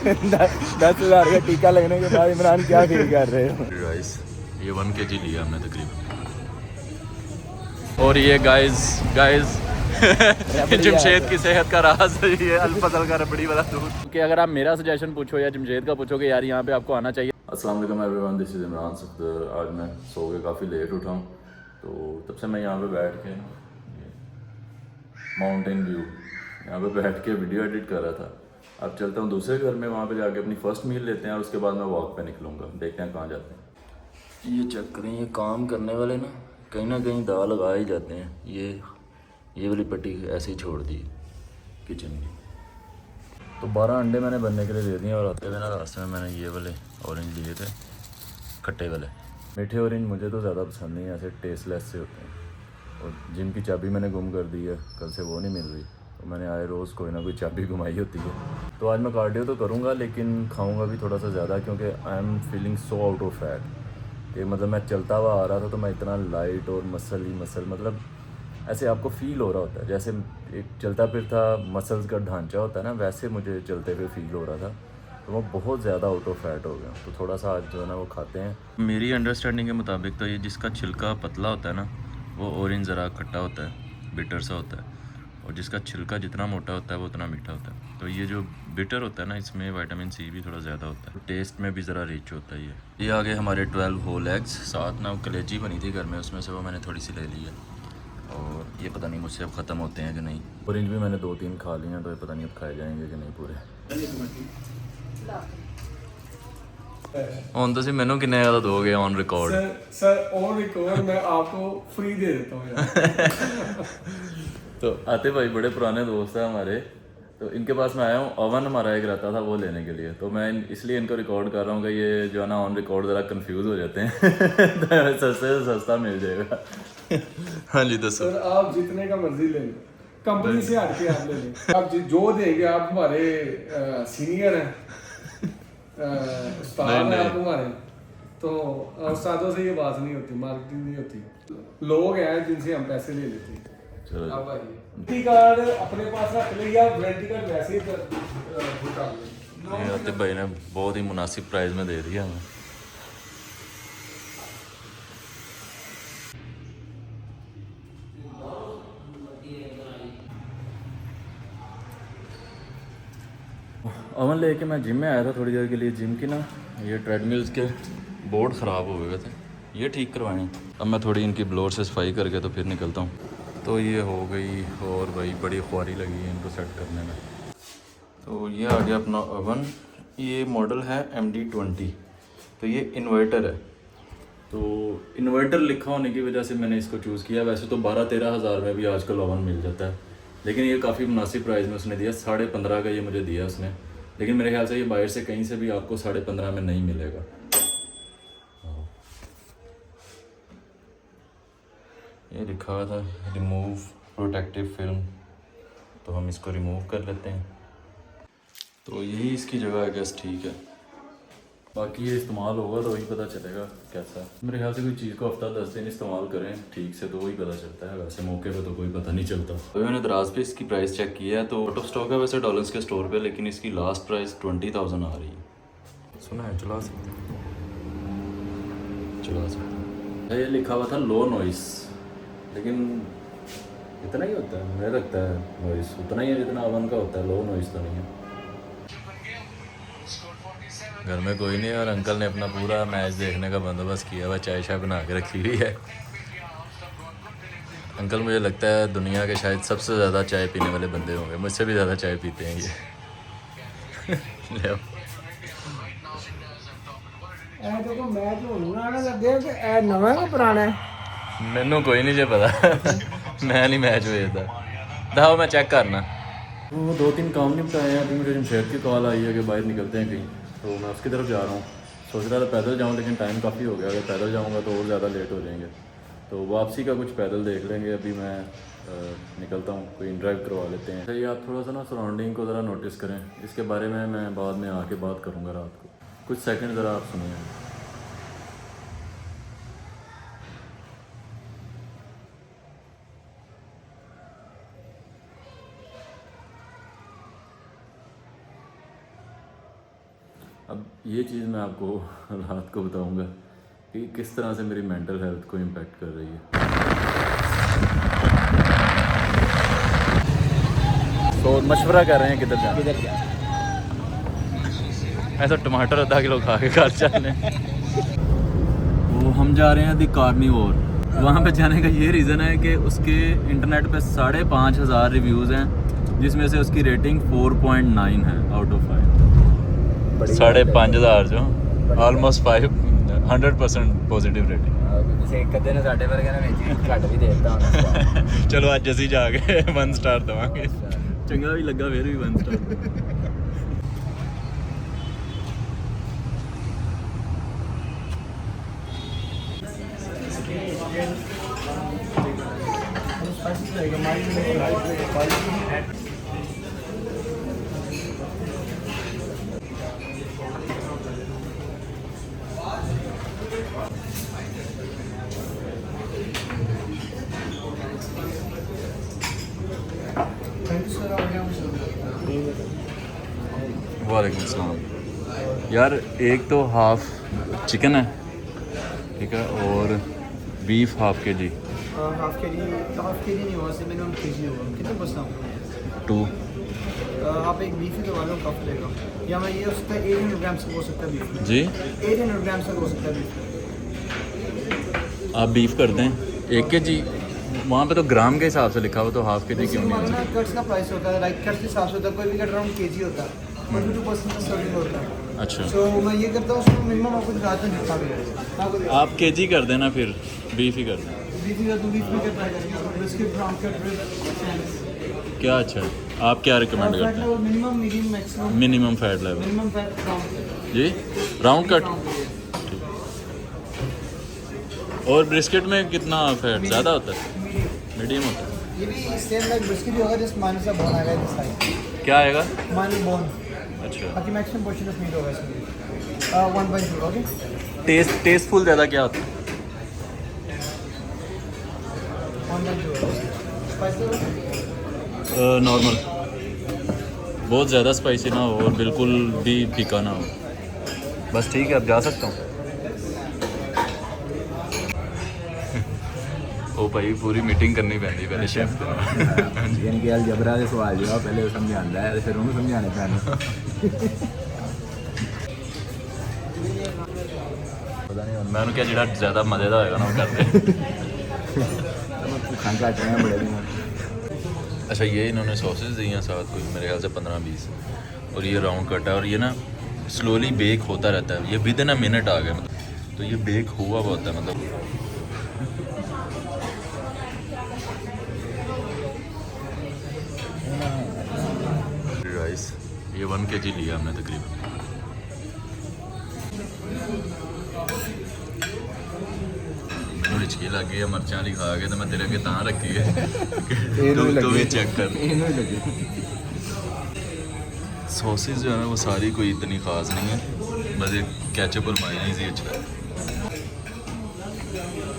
10,000 का टीका लगने के बाद इमरान क्या फील कर रहे हो? राइस ये 1 kg लिया हमने तकरीबन। और ये गाइस जमशेद की सेहत का राज ये अल-फजल का रबड़ी वाला दूध। कि अगर आप मेरा सजेशन पूछो या जमशेद का पूछो कि यार यहाँ पे आपको आना चाहिए। अस्सलाम वालेकुम everyone, this is Imran Safdar. आज मैं सो के काफ़ी लेट उठा हूँ, तो तब से मैं यहाँ पे बैठ के माउंटेन व्यू यहाँ पे बैठ के वीडियो एडिट कर रहा था। अब चलता हूँ दूसरे घर में, वहाँ पे जाके अपनी फ़र्स्ट मील लेते हैं और उसके बाद मैं वॉक पे निकलूँगा। देखते हैं कहाँ जाते हैं। ये चेक करें, ये काम करने वाले ना कहीं दाल लगा ही जाते हैं। ये वाली पट्टी ऐसे ही छोड़ दी किचन की। तो 12 अंडे मैंने बनने के लिए दे दिए और आते हुए ना रास्ते में मैंने ये वाले ऑरेंज लिए थे, खट्टे वाले। मीठे ऑरेंज मुझे तो ज़्यादा पसंद नहीं है, ऐसे टेस्टलेस से होते हैं। और जिम की चाबी मैंने गुम कर दी है, कल से वो नहीं मिल रही, तो मैंने आए रोज़ कोई ना कोई चाबी घुमाई होती है। तो आज मैं कार्डियो तो करूँगा लेकिन खाऊँगा भी थोड़ा सा ज़्यादा, क्योंकि I am feeling so out of fat कि मतलब मैं चलता हुआ आ रहा था तो मैं इतना लाइट और मसल ही मसल, मतलब ऐसे आपको फील हो रहा होता है जैसे एक चलता फिरता मसल्स का ढांचा होता है ना, वैसे मुझे चलते हुए फील हो रहा था। तो वो बहुत ज़्यादा आउट ऑफ फैट हो गया, तो थोड़ा सा आज जो है ना वो खाते हैं। मेरी अंडरस्टैंडिंग के मुताबिक तो ये जिसका छिलका पतला होता है ना वो ऑरेंज ज़रा खट्टा होता है, बिटर सा होता है, और जिसका छिलका जितना मोटा होता है वो उतना मीठा होता है। तो ये जो बिटर होता है ना, इसमें विटामिन सी भी थोड़ा ज़्यादा होता है, तो टेस्ट में भी ज़रा रिच होता है। ये आगे हमारे 12 होल एग्स, साथ ना कलेजी बनी थी घर में, उसमें से वो मैंने थोड़ी सी ले ली है। और ये पता नहीं मुझसे अब ख़त्म होते हैं कि नहीं। ऑरेंज भी मैंने 2-3 खा लिए हैं, तो ये पता नहीं अब खाए जाएंगे कि नहीं पूरे। ऑन तो सी मैनू किन्ने ज़्यादा दोगे on record? Sir on record मैं आपको फ्री दे देता हूँ यार। तो आते भाई बड़े पुराने दोस्त हैं हमारे, तो इनके पास मैं आया हूँ। ओवन हमारा एक रहता था वो लेने के लिए, तो मैं इसलिए इनको रिकॉर्ड कर रहा हूँ कि ये जो है ना ऑन रिकॉर्ड ज़रा कंफ्यूज हो जाते हैं। तो सस्ते से सस्ता मिल जाएगा। हाँ जी दसो। सर आप जितने का मर्जी ले लो, कंपनी से हट के आप ले लें। आप जो देंगे, आप हमारे सीनियर हैं, उस्ताद हैं आप हमारे, तो उस्तादों से ये बात नहीं होती, मार्केटिंग नहीं होती। लोग हैं जिनसे हम पैसे ले लेते हैं। चलो आप आइए, वारंटी कार्ड अपने पास रख ले या वारंटी कार्ड वैसे ही कर ले। ये आतिफ भाई ने बहुत ही मुनासिब प्राइस में दे दिया हमें। ओवन लेके मैं जिम में आया था थोड़ी देर के लिए। जिम की ना ये ट्रेडमिल्स के बोर्ड ख़राब हो गए थे, ये ठीक करवाएं। अब मैं थोड़ी इनकी ब्लोअर से सफाई करके तो फिर निकलता हूँ। तो ये हो गई, और भाई बड़ी ख्वारी लगी है इनको सेट करने में। तो ये आ गया अपना ओवन। ये मॉडल है MD20, तो ये इन्वर्टर है। तो इन्वर्टर लिखा होने की वजह से मैंने इसको चूज़ किया। वैसे तो 12-13 हज़ार में भी आजकल ओवन मिल जाता है, लेकिन ये काफ़ी मुनासिब प्राइस में उसने दिया। 15.5 का ये मुझे दिया उसने, लेकिन मेरे ख्याल से ये बाहर से कहीं से भी आपको 15.5 में नहीं मिलेगा। ये लिखा हुआ था रिमूव प्रोटेक्टिव फिल्म, तो हम इसको रिमूव कर लेते हैं। तो यही इसकी जगह है, गैस ठीक है। बाकी ये इस्तेमाल होगा तो वही पता चलेगा कैसा है। मेरे ख्याल से कोई चीज़ को हफ्ता 10 दिन इस्तेमाल करें ठीक से तो वही पता चलता है, वैसे मौके पे तो कोई पता नहीं चलता। तो मैंने दराज पे इसकी प्राइस चेक की है, तो आउट ऑफ स्टॉक है वैसे डॉलर्स के स्टोर पे, लेकिन इसकी लास्ट प्राइस 20,000 आ रही है। सुना है, चला सकते हैं। ये लिखा हुआ था लो नॉइस, लेकिन इतना ही होता है, मुझे लगता है नॉइस उतना ही है जितना ओवन का होता है, लो नॉइस तो नहीं है। घर में कोई नहीं, और अंकल ने अपना पूरा मैच देखने का बंदोबस्त किया हुआ, चाय शाय बना के रखी हुई है। अंकल मुझे लगता है दुनिया के शायद सबसे ज़्यादा चाय पीने वाले बंदे होंगे, मुझसे भी ज़्यादा चाय पीते हैं ये। ले मैनू कोई नहीं जो पता। मैं नहीं मैच भेजता, दाओ मैं चेक करना। वो 2-3 काम निपटाए हैं। अभी मुझे जमशेद की कॉल आई है कि बाहर निकलते हैं कहीं, तो मैं उसकी तरफ जा रहा हूँ। सोच रहा था पैदल जाऊँ, लेकिन टाइम काफ़ी हो गया, अगर पैदल जाऊँगा तो और ज़्यादा लेट हो जाएंगे, तो वापसी का कुछ पैदल देख लेंगे। अभी मैं निकलता हूँ, कोई ड्राइव करवा लेते हैं। ये आप थोड़ा सा ना सराउंडिंग को ज़रा नोटिस करें, इसके बारे में मैं बाद में आके बात करूँगा रात को। कुछ सेकंड ज़रा आप सुनिए। अब ये चीज़ मैं आपको रात को बताऊंगा कि किस तरह से मेरी मेंटल हेल्थ को इम्पेक्ट कर रही है। तो मशवरा कर रहे हैं किधर जाना। ऐसा टमाटर आधा किलो खा के घर चलने। वो हम जा रहे हैं दी कार्निवोर। वहाँ पे जाने का ये रीज़न है कि उसके इंटरनेट पे 5,500 रिव्यूज़ हैं, जिसमें से उसकी रेटिंग 4.9 है आउट ऑफ 5। 5,500 जो ऑलमोस्ट 100% पॉजिटिव रेटिंग। चलो आज ਅਸੀਂ ਜਾ ਕੇ 1 स्टार देवांगे। चंगा भी लगा फिर भी 1 स्टार। वालेकुम सलाम। यार एक तो हाफ चिकन है, ठीक है, और बीफ हाफ के जी। हाफ के जी नहीं हुआ, से मिनिमम केजी होगा। कितना बचना आपको? 2। आप एक बीफ ही दबा लो, काफ़ी रहेगा। या मैं ये हो सकता है 800 ग्राम से हो सकता है बीफ जी 800 ग्राम से हो सकता है बीफ। आप बीफ कर दें 1 के जी। वहाँ पे तो ग्राम के हिसाब से लिखा हुआ, तो हाफ के जी क्यों नहीं? हमारा कट्स का प्राइस होता है, लाइक कट्स के हिसाब से होता है। कोई भी कट अराउंड केजी होता है, 22% का सर्विंग होता है। अच्छा, तो मैं ये करता हूँ, उसको मिनिमम आपको रात में दिखा भी आप के जी कर देना, फिर बीफ ही कर दें। बीफ ही तो बीफ में क्या ट्राई करेंगे, बिस्किट ब्राउन कट क्या अच्छा है, आप क्या रिकमेंड करते हैं? Minimum medium maximum minimum fat level minimum fat brown जी, राउंड कट। और ब्रिस्किट में कितना फैट ज़्यादा होता है? मीडियम होता है। ये भी सेम लाइक बिस्किट ही होगा, जिस माइनस का बोन आएगा इस साइड क्या आएगा? Minus bone. अच्छा, बाकी मैक्सिमम पोर्शन ऑफ मीट होगा इसमें। 1.2 ओके। टेस्टफुल ज़्यादा क्या होता है? 1.2 स्पाइसी नॉर्मल, बहुत ज़्यादा स्पाइसी ना हो और बिल्कुल भी फीका ना हो, बस ठीक है। अब जा सकता हूँ। ओ भाई पूरी मीटिंग करनी पैंदी पहले शेफ दे नाल। इनके अलजबरा के सवाल जवाब पहले समझाता है, फिर उन्हें समझाने पैने। पता नहीं मैं उन्हें क्या जिहड़ा ज़्यादा मज़ेदार होएगा ना वो करते। भुखा घट रहे हैं बड़े दिन। अच्छा, ये इन्होंने सॉसेज दी हैं साथ, कोई मेरे ख्याल से 15-20, और ये राउंड कट है, और ये ना स्लोली बेक होता रहता है। ये विद इन अ मिनट आ गया, मतलब तो ये बेक हुआ हुआ होता है, मतलब राइस। ये 1 kg लिया हमने तकरीबन। मैंने हिचकी लग गई है मिर्चा वाली खा के, तो मैं तेरे अगे तां रखी है तू भी चेक कर। सॉसेज जो है ना वो सारी कोई इतनी ख़ास नहीं है, बस ये केचप और मायोनीज़ ही अच्छा है।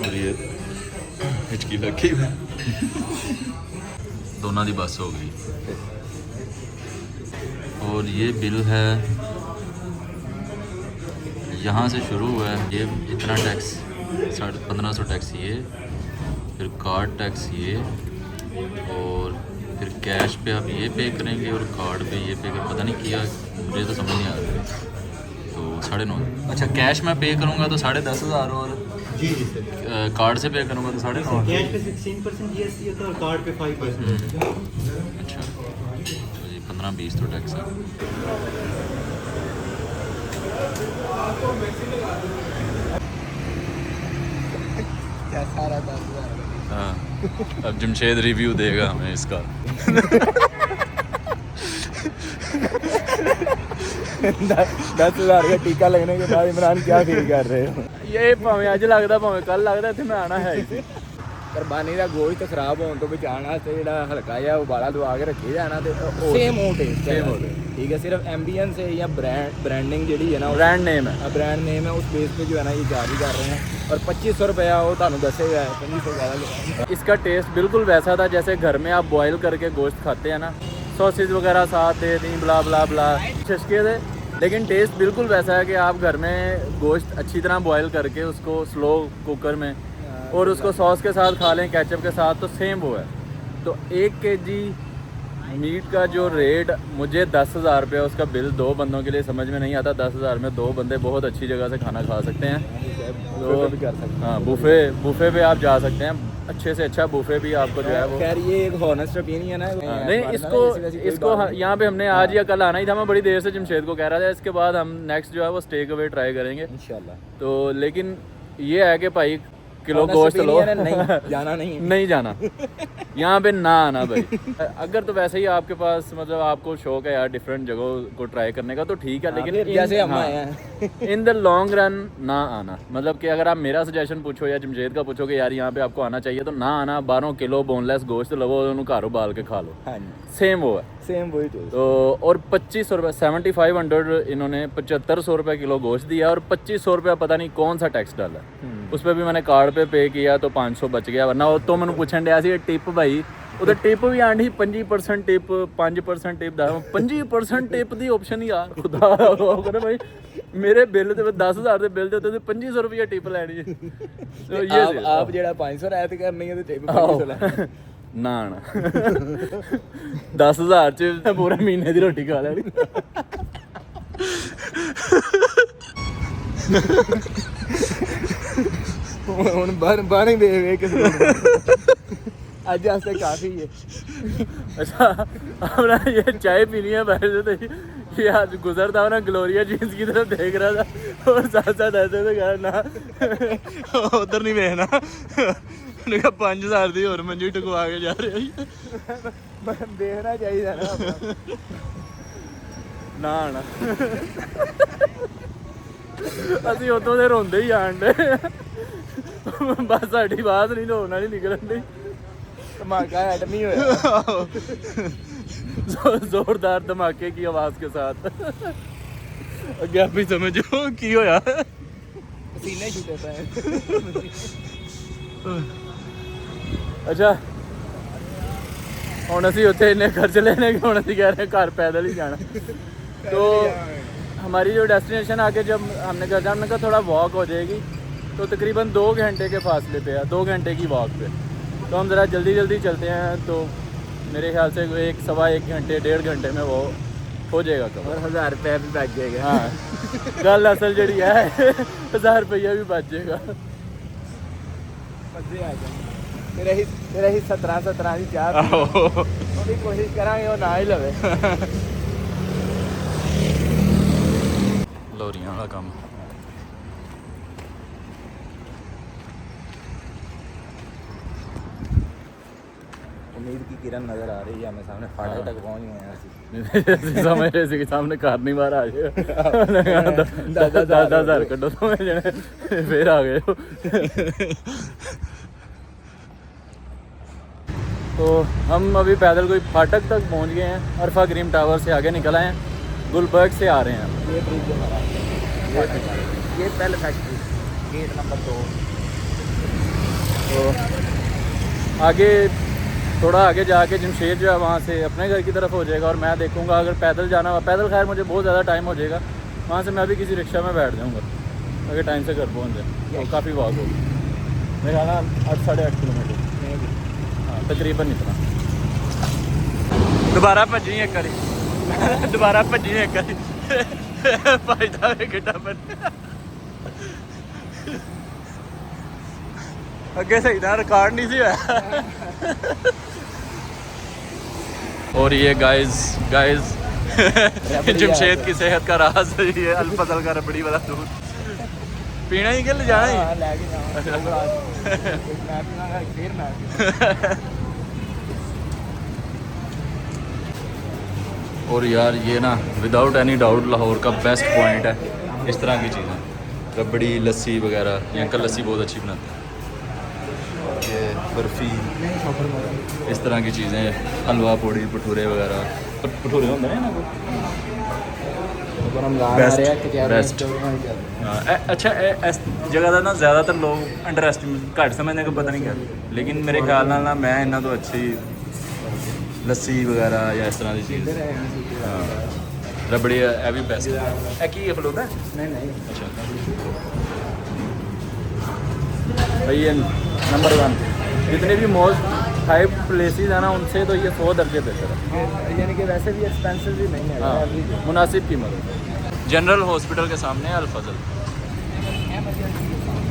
और ये हिचकी लग गई है दोनों की बस हो गई। और ये बिल है, यहाँ से शुरू हुआ है ये इतना टैक्स, 1500 टैक्स ये, फिर कार्ड टैक्स ये, और फिर कैश पे आप ये पे करेंगे और कार्ड पे ये पे कर, पता नहीं किया, मुझे तो समझ नहीं आ रहा। तो 9.5। अच्छा, कैश में पे करूँगा तो 10,500, और जी जी सर। कार्ड से पे करूँगा तो 9.5। कैश पे 16% जीएसटी होता है और कार्ड पे 5%। अच्छा, तो ये 15-20 तो टैक्स है। क्या सारा 10,000। हाँ, अब जमशेद रिव्यू देगा हमें इसका। 10,000 का टीका लगने के बाद इमरान क्या फील कर रहे हो? ये भावें अज लगता भावें कल लगता इत्थे मैं आना है। कुरबानी का गोश्त खराब होने तो बचाना ते जेड़ा हल्का जिहा उबाला दवा के रखी जाना ते सेम हो टेस्ट सेम हो ठीक है। सिर्फ एम्बियंस है या ब्रांडिंग जेडी है ना, ब्रांड नेम है। ब्रांड नेम है, उस बेस पे जो है ना ये जारी कर रहे हैं। और 2500 रुपया वो तुहानू दसेगा, 2500 ज़्यादा। इसका टेस्ट बिल्कुल वैसा था जैसे घर में आप बॉयल करके गोश्त खाते हैं ना, सॉसेज वगैरह साथ दे दी, ब्ला ब्ला ब्ला, छशके दे लेकिन टेस्ट बिल्कुल वैसा है कि आप घर में गोश्त अच्छी तरह बॉयल करके उसको स्लो कुकर में और उसको सॉस के साथ खा लें, केचप के साथ, तो सेम वो है। तो 1 kg मीट का जो रेट, मुझे 10,000 रुपये उसका बिल 2 बंदों के लिए समझ में नहीं आता। 10,000 में 2 बंदे बहुत अच्छी जगह से खाना खा सकते हैं। तो भी कर सकते हैं। हाँ, बुफे पे आप जा सकते हैं। अच्छे से अच्छा बुफे भी आपको जो है वो। खैर ये एक हॉनेस्ट ओपिनियन है। नहीं, इसको यहाँ पे हमने आज या कल आना ही था। मैं बड़ी देर से जमशेद को कह रहा था। इसके बाद हम नेक्स्ट जो है वो टेक अवे ट्राई करेंगे इंशाल्लाह। तो लेकिन ये है कि भाई किलो गोश्त लो, नहीं जाना नहीं नहीं जाना यहाँ पे ना आना भाई। अगर तो वैसे ही आपके पास मतलब आपको शौक है यार डिफरेंट जगहों को ट्राई करने का, तो ठीक है। लेकिन जैसे हम आए हैं इन द लॉन्ग रन ना आना। मतलब कि अगर आप मेरा सजेशन पूछो या जमशेद का पूछो कि यार यहाँ पे आपको आना चाहिए, तो ना आना। 12 किलो बोनलेस गोश्त लवो, उन्होंने घरों बाल के खा लो। हाँ जी, सेम वो है, सेम वही टेस्ट। तो और 2500 रुपये 7500 इन्होंने 7500 रुपये किलो गोश्त दिया और 2500 रुपया पता नहीं कौन सा टैक्स डाला। उस पर भी मैंने कार्ड पे किया तो 500 बच गया। वरना वो तो मैंने पूछन दिया सी टिप भाई, उधर टिप भी आंधी 25% tip 5% tip 25% tip the option यार खुदा करे भाई। मेरे बिल ते 10,000 ਦੇ ਬਿੱਲ ਦੇ ਉੱਤੇ 2500 ਰੁਪਏ ਟਿਪ ਲੈਣੀ ਹੈ। तो ये आप ਜਿਹੜਾ 500 ਰਹਿਤ ਕਰਨੀ ਹੈ ਤੇ ਟਿਪ 500 ਲੈ ਨਾ 10,000 ਚ ਪੂਰੇ ਮਹੀਨੇ ਦੀ ਰੋਟੀ ਖਾ ਲੈਣੀ। ਹੁਣ ਬਾਹਰ ਵੇ ਕਿਸੇ आज वास्ते काफी है। अच्छा, हमने ये चाय पीनी है बैठे थे, ये आज गुजरता ना ग्लोरिया जीन्स की तरफ देख रहा था और साथ साथ ऐसे तो कहा ना उधर नहीं वेखना। उन्होंने कहा 5,000 दी और मंजी टुकवा के जा रहे देखना चाहिए ना ना ਅਸੀਂ ਉਦੋਂ ਦੇ ਰੋਂਦੇ ਹੀ ਆਣ ਡੇ ਬਸ ਸਾਡੀ ਬਾਤ ਨਹੀਂ ਰੋਣ ਵਾਲੀ ਨਿਕਲਣ ਦੀ। धमाका हेड नहीं होया जोरदार धमाके की आवाज के साथ। अगे आप ही समझो की होया, पसीने छूटे पे। अच्छा ਹੁਣ ਅਸੀਂ ਉੱਥੇ ਇੰਨੇ खर्च लेने कि ਹੁਣ ਅਸੀਂ कह रहे हैं घर पैदल ही जाना। तो हमारी जो डेस्टिनेशन आके जब हमने कहा हमने कहा थोड़ा वॉक हो जाएगी, तो तकरीबन 2 घंटे के फासले पे है, 2 घंटे की वॉक पे। तो हम ज़रा जल्दी जल्दी चलते हैं, तो मेरे ख्याल से 1-1.25 घंटे 1.5 घंटे में वो हो जाएगा कवर। और 1000 रुपया भी बच जाएगा। हाँ गल असल जी है 1000 रुपया भी बच जाएगा। मजे आ जाए। मेरा ही 17 की चाह भी कोशिश करांगे वो ना ही लवे। लोरियां वाला काम। उम्मीद की किरण नजर आ रही है हमें सामने, फाटक तक पहुंच गए हैं ਅਸੀਂ ਸਮਝ ਰਹੇ ਸੀ ਕਿ ਸਾਹਮਣੇ ਕਾਰ ਨਹੀਂ ਬਾਹਰ ਆ ਜਾਏਗਾ। 10,000 ਕੱਢੋ ਤੋਂ ਜਣੇ ਫੇਰ ਆ ਗਏ। तो हम अभी पैदल कोई फाटक तक पहुंच गए हैं, अरफा ग्रीन टावर से आगे निकल आए हैं, गुलबर्ग से आ रहे हैं। ये ब्रिज हमारा, ये पहले फैक्ट्री गेट नंबर 2। तो आगे थोड़ा आगे जाके जमशेद जो है वहाँ से अपने घर की तरफ हो जाएगा और मैं देखूँगा अगर पैदल जाना हुआ, पैदल खैर मुझे बहुत ज़्यादा टाइम हो जाएगा, वहाँ से मैं भी किसी रिक्शा में बैठ जाऊँगा अगर टाइम से घर पहुँच जाए। तो काफ़ी वॉक होगी, मेरे ख्याल 8-8.5 किलोमीटर, हाँ तकरीबन इतना। दोबारा भजी एक बारी दोबारा भजी एक बारी फायदा है किड्डा बन अगे सही ना रिकॉर्ड नहीं सी होया। और ये गाइस जमशेद की सेहत का राज ये अलफजल का रबड़ी वाला दूध पीना ही कि ले जाना ही लेके जाऊंगा एक मैप ना एक फिर मैप। और यार ये ना विदाउट एनी डाउट लाहौर का बेस्ट पॉइंट है इस तरह की चीज़ें, रबड़ी लस्सी वगैरह। ये अंकल लस्सी बहुत अच्छी बनाते हैं, ये बर्फ़ी इस तरह की चीज़ें, हलवा पूड़ी भटूरे वगैरह। भटूरे होंगे ना बेस्ट। अच्छा इस जगह का ना ज़्यादातर लोग अंडर एस्टिमेट घट समझने का पता नहीं क्या, लेकिन मेरे ख्याल ना मैं इन्ना तो अच्छी लस्सी वगैरह या इस तरह की चीज़। हाँ रबड़ी है भी बेस्ट है की ये फलूदा नहीं नहीं अच्छा भाई ये नंबर 1 जितने भी मोस्ट हाई प्लेसेस है ना उनसे तो ये 100 दर्जे बेहतर है यानी कि वैसे भी एक्सपेंसिव भी नहीं है हाँ एवरेज है। मुनासिब कीमत जनरल हॉस्पिटल के सामने है अल-फजल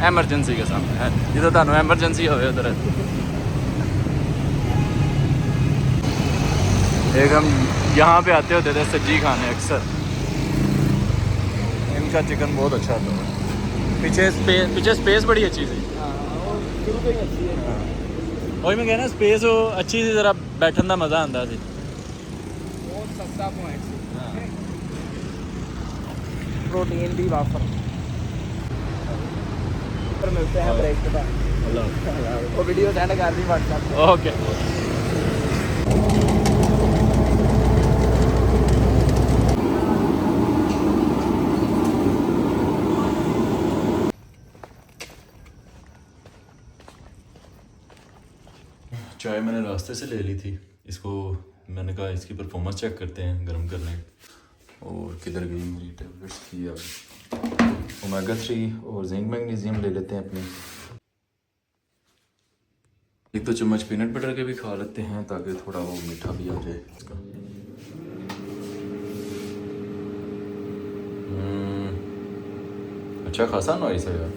एमरजेंसी के सामने है जिधर ਤੁਹਾਨੂੰ एमरजेंसी होवे उधर है एक हम यहाँ पे आते होते थे सब्जी खाने अक्सर इनका चिकन बहुत अच्छा आता है पीछे स्पेस बड़ी अच्छी थी शुरू से ही अच्छी है वही मैं कहना स्पेस वो अच्छी थी ज़रा बैठने का मज़ा आता थी बहुत सस्ता पॉइंट प्रोटीन दी वाफर पर मिलते हैं ब्रेक के बाद वो वीडियो सेंड कर दी व्हाट्सएप पे ओके चाय मैंने रास्ते से ले ली थी इसको मैंने कहा इसकी परफॉर्मेंस चेक करते हैं गर्म करने और किधर गई मेरी टेबलेट्स की अब ओमेगा 3 और जिंक मैग्नीशियम ले लेते हैं अपनी एक तो चम्मच पीनट बटर के भी खा लेते हैं ताकि थोड़ा वो मीठा भी आ जाए इसका अच्छा खासा नॉइस है यार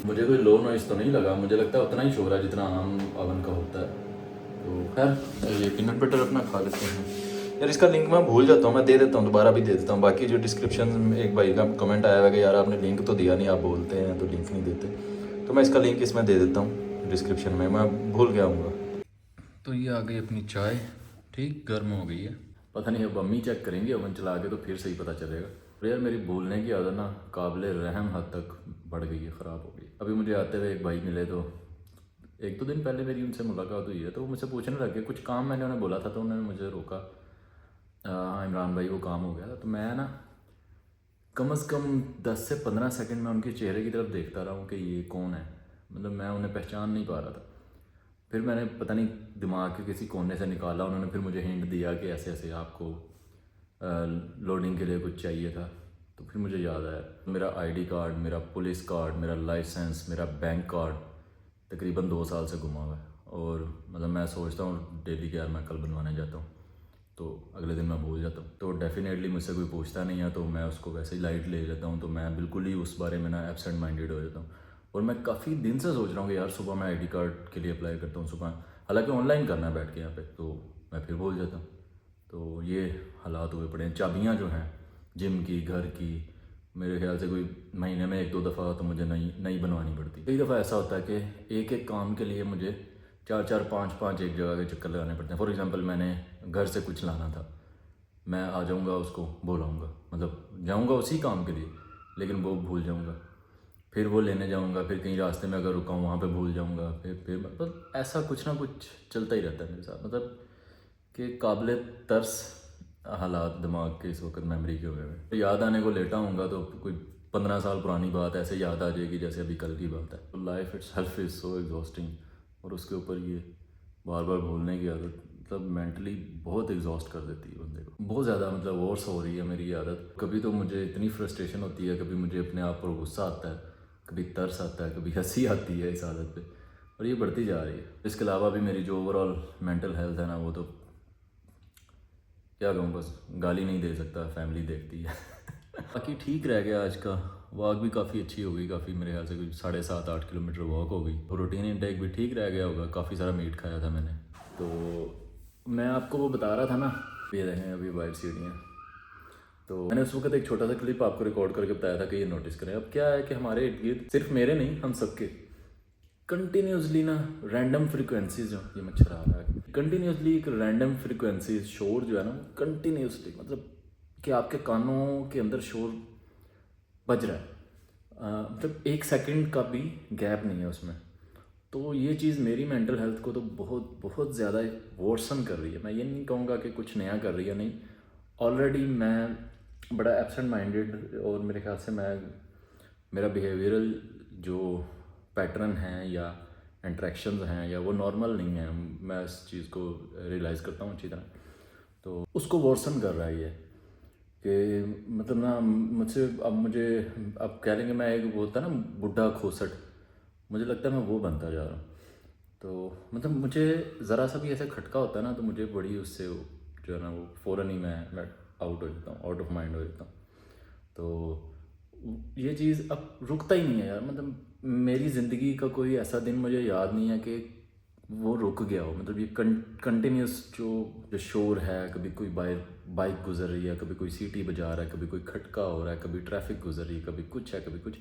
मुझे कोई लो नॉइस तो नहीं लगा मुझे लगता है उतना ही शोर है जितना आम ओवन का होता है तो खैर ये पीनट बटर अपना खा लेते हैं यार इसका लिंक मैं भूल जाता हूँ मैं दे देता हूँ दोबारा भी दे देता हूँ बाकी जो डिस्क्रिप्शन में एक भाई का कमेंट आया हुआ कि यार आपने लिंक तो दिया नहीं आप बोलते हैं तो लिंक नहीं देते तो मैं इसका लिंक इसमें दे देता हूँ डिस्क्रिप्शन में मैं भूल गया हूँ तो ये आ गई अपनी चाय ठीक गर्म हो गई है पता नहीं अब अम्मी चेक करेंगे ओवन चला के तो फिर सही पता चलेगा यार मेरी बोलने की आदत ना काबिल रहम हद तक बढ़ गई है ख़राब हो गई अभी मुझे आते हुए एक भाई मिले तो 1-2 दिन पहले मेरी उनसे मुलाकात हुई है तो वो मुझसे पूछने लगे कुछ काम मैंने उन्हें बोला था तो उन्होंने मुझे रोका हाँ इमरान भाई वो काम हो गया था तो मैं ना कम से कम 10 से 15 सेकंड में उनके चेहरे की तरफ देखता रहा हूँ कि ये कौन है मतलब मैं उन्हें पहचान नहीं पा रहा था फिर मैंने पता नहीं दिमाग के किसी कोने से निकाला उन्होंने फिर मुझे हिंट दिया कि ऐसे ऐसे आपको लोडिंग के लिए कुछ चाहिए था तो फिर मुझे याद आया मेरा आईडी कार्ड मेरा पुलिस कार्ड मेरा लाइसेंस मेरा बैंक कार्ड तकरीबन 2 साल से गुमा हुआ है और मतलब मैं सोचता हूँ डेली कि यार मैं कल बनवाने जाता हूँ तो अगले दिन मैं भूल जाता हूँ तो डेफिनेटली मुझसे कोई पूछता नहीं है तो मैं उसको वैसे ही लाइट ले लेता हूँ तो मैं बिल्कुल ही उस बारे में ना एब्सेंट माइंडेड हो जाता हूँ और मैं काफ़ी दिन से सोच रहा हूँ कि यार सुबह मैं आईडी कार्ड के लिए अप्लाई करता हूँ सुबह हालांकि ऑनलाइन करना है बैठ के यहाँ पे तो मैं फिर भूल जाता हूँ तो ये हालात हुए पड़े हैं चाबियाँ जो हैं जिम की घर की मेरे ख्याल से कोई महीने में 1-2 दफ़ा तो मुझे नई बनवानी पड़ती कई दफ़ा ऐसा होता है कि एक एक काम के लिए मुझे 4-4 5-5 एक जगह के चक्कर लगाने पड़ते हैं फॉर एग्जांपल मैंने घर से कुछ लाना था मैं आ जाऊंगा उसको बोलाऊंगा मतलब जाऊंगा उसी काम के लिए लेकिन वो भूल जाऊंगा फिर वो लेने जाऊंगा फिर कहीं रास्ते में अगर रुका हूँ वहाँ पे भूल जाऊंगा फिर मतलब ऐसा कुछ ना कुछ चलता ही रहता है मेरे साथ मतलब कि काबिल तरस हालात दिमाग के इस वक्त मेमोरी के हुए हैं तो याद आने को लेटा हूँगा तो कोई 15 साल पुरानी बात ऐसे याद आ जाएगी जैसे अभी कल की बात है तो life itself is so exhausting और उसके ऊपर ये बार बार भूलने की आदत मतलब मेंटली बहुत एग्जॉस्ट कर देती है बंदे को बहुत ज़्यादा मतलब वॉर्स हो रही है मेरी आदत कभी तो मुझे इतनी फ्रस्ट्रेशन होती है कभी मुझे अपने आप पर गुस्सा आता है कभी तरस आता है कभी हंसी आती है इस आदत पे और ये बढ़ती जा रही है इसके अलावा भी मेरी जो ओवरऑल मेंटल हेल्थ है ना वो तो क्या कहूँ बस गाली नहीं दे सकता फैमिली देखती है बाकी ठीक रह गया आज का वॉक भी काफ़ी अच्छी हो गई काफ़ी मेरे ख्याल से कोई 7.5-8 किलोमीटर वॉक हो गई प्रोटीन इंटेक भी ठीक रह गया होगा काफ़ी सारा मीट खाया था मैंने तो मैं आपको वो बता रहा था ना ये देखें अभी वाइट सीढ़ियाँ तो मैंने उस वक्त एक छोटा सा क्लिप आपको रिकॉर्ड करके बताया था कि ये नोटिस करें अब क्या है कि हमारे इर्द गिर्द सिर्फ मेरे नहीं हम सबके कंटिन्यूसली ना रैंडम फ्रिक्वेंसीज जो ये मच्छर आ रहा है कंटिन्यूसली एक रैंडम फ्रिक्वेंसीज शोर जो है ना कंटिन्यूसली मतलब कि आपके कानों के अंदर शोर बज रहा है मतलब 1 सेकंड का भी गैप नहीं है उसमें तो ये चीज़ मेरी मेंटल हेल्थ को तो बहुत बहुत ज़्यादा वर्सन कर रही है मैं ये नहीं कहूँगा कि कुछ नया कर रही है नहीं ऑलरेडी मैं बड़ा एब्सेंट माइंडेड और मेरे ख्याल से मेरा बिहेवियरल जो पैटर्न हैं या इंट्रैक्शंस हैं या वो नॉर्मल नहीं है मैं इस चीज़ को रियलाइज़ करता हूँ अच्छी तरह तो उसको वर्सन कर रहा है ये कि मतलब ना मुझसे अब मुझे अब कह लेंगे मैं एक बोलता ना बुढ़ा खोसट, मुझे लगता है मैं वो बनता जा रहा हूँ। तो मतलब मुझे ज़रा सा भी ऐसा खटका होता है ना तो मुझे बड़ी उससे जो है ना वो फ़ौरन ही मैं आउट हो जाता हूँ, आउट ऑफ माइंड हो जाता हूँ। तो ये चीज़ अब रुकता ही नहीं है यार, मतलब मेरी ज़िंदगी का कोई ऐसा दिन मुझे याद नहीं है कि वो रुक गया हो। मतलब ये कंटिन्यूस जो शोर है, कभी कोई बाइक गुजर रही है, कभी कोई सीटी बजा रहा है, कभी कोई खटका हो रहा है, कभी ट्रैफिक गुजर रही है, कभी कुछ है कभी कुछ।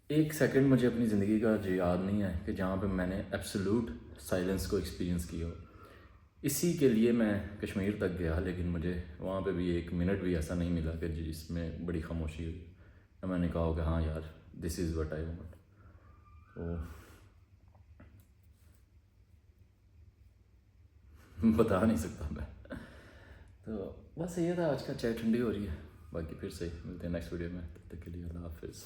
एक सेकंड मुझे अपनी ज़िंदगी का याद नहीं है कि जहाँ पे मैंने एब्सोल्यूट साइलेंस को एक्सपीरियंस किया हो। इसी के लिए मैं कश्मीर तक गया, लेकिन मुझे वहाँ पे भी एक मिनट भी ऐसा नहीं मिला कि जिसमें बड़ी खामोशी हुई तो मैंने कहा हो कि हाँ यार this is what I want. तो बता नहीं सकता मैं। तो बस ये था आज का, चाय ठंडी हो रही है। बाकी फिर से मिलते हैं नेक्स्ट वीडियो में, तब तक के लिए अल्लाह हाफिज़।